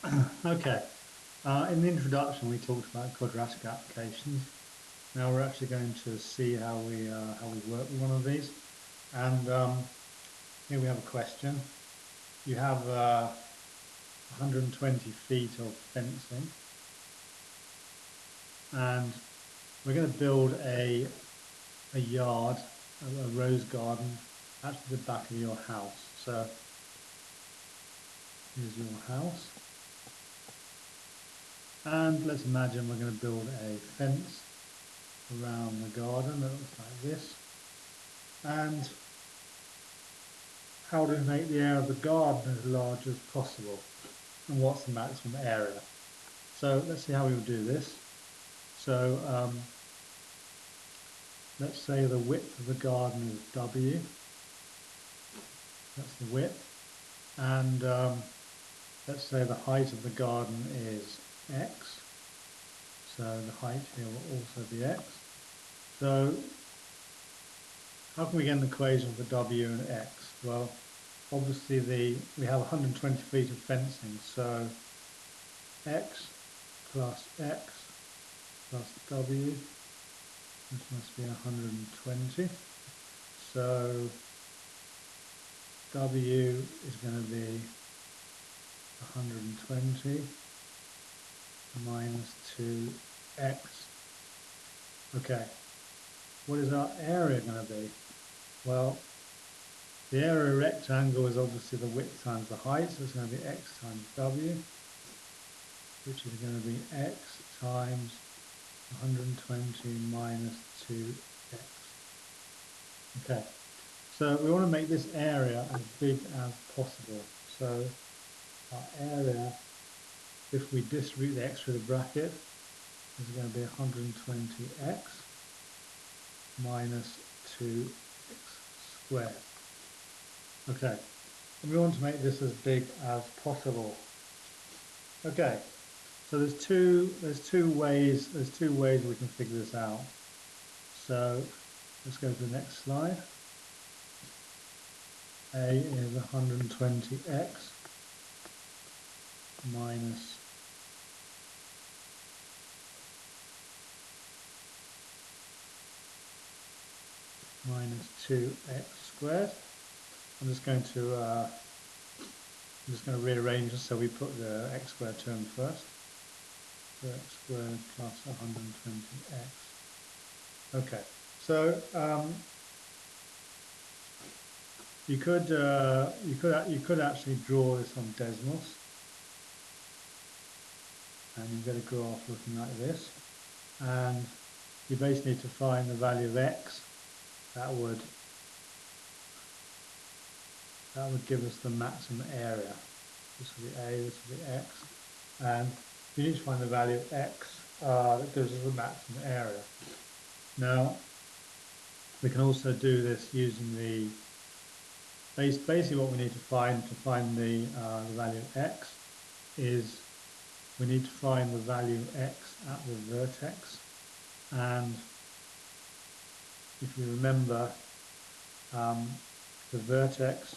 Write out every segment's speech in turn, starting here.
Okay, in the introduction we talked about quadratic applications. Now we're actually going to see how we work with one of these. And here we have a question. You have 120 feet of fencing, and we're going to build a yard, a rose garden at the back of your house. So here's your house. And let's imagine we're going to build a fence around the garden that looks like this. And how to make the area of the garden as large as possible, and what's the maximum area. So let's see how we will do this. So let's say the width of the garden is W. That's the width. And let's say the height of the garden is X. So the height here will also be X. So how can we get an equation for W and X? Well, obviously we have 120 feet of fencing, so X plus X plus W, this must be 120. So W is going to be 120 minus 2x. Okay, what is our area going to be? Well, the area of a rectangle is obviously the width times the height, so it's going to be x times w, which is going to be x times 120 minus 2x. Okay, so we want to make this area as big as possible. So our area, if we distribute the x through the bracket, is going to be 120x minus 2x squared. Okay, and we want to make this as big as possible. Okay, so there's two ways we can figure this out. So let's go to the next slide. A is 120x minus 2x squared. I'm just going to rearrange this so we put the x squared term first. So x squared plus 120x. Okay, so you could actually draw this on Desmos, and you get a graph looking like this, and you basically need to find the value of x that would give us the maximum area. This will be A, this will be X, and you need to find the value of X that gives us the maximum area. Now, we can also do this using the, basically what we need to find the value of X is we need to find the value of X at the vertex, and if you remember, the vertex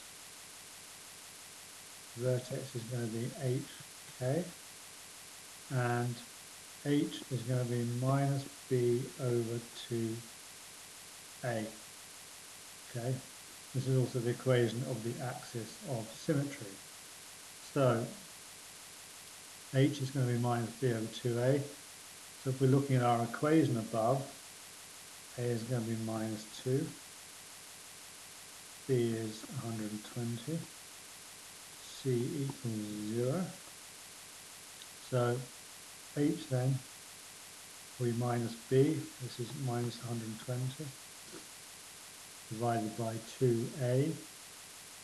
is going to be hk, and h is going to be minus b over 2a. Okay, this is also the equation of the axis of symmetry. So h is going to be minus b over 2a. So if we're looking at our equation above, a is going to be minus 2, b is 120, c equals 0. So h then will be minus b, this is minus 120, divided by 2a,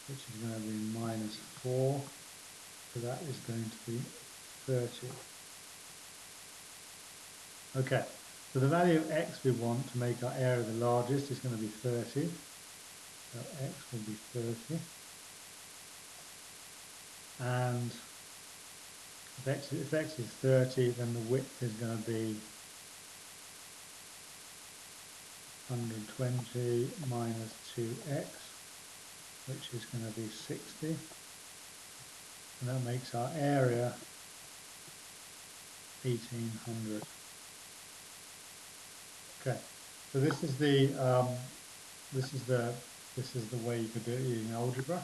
which is going to be minus 4, so that is going to be 30. Okay, so the value of x we want to make our area the largest is going to be 30, so x will be 30, and if x is 30, then the width is going to be 120 minus 2x, which is going to be 60, and that makes our area 1800. Okay, so this is the this is the way you could do it using algebra,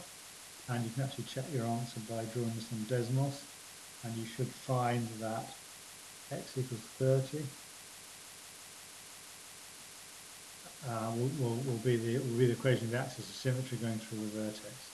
and you can actually check your answer by drawing some decimals, and you should find that x equals 30 will be the equation of the axis of symmetry going through the vertex.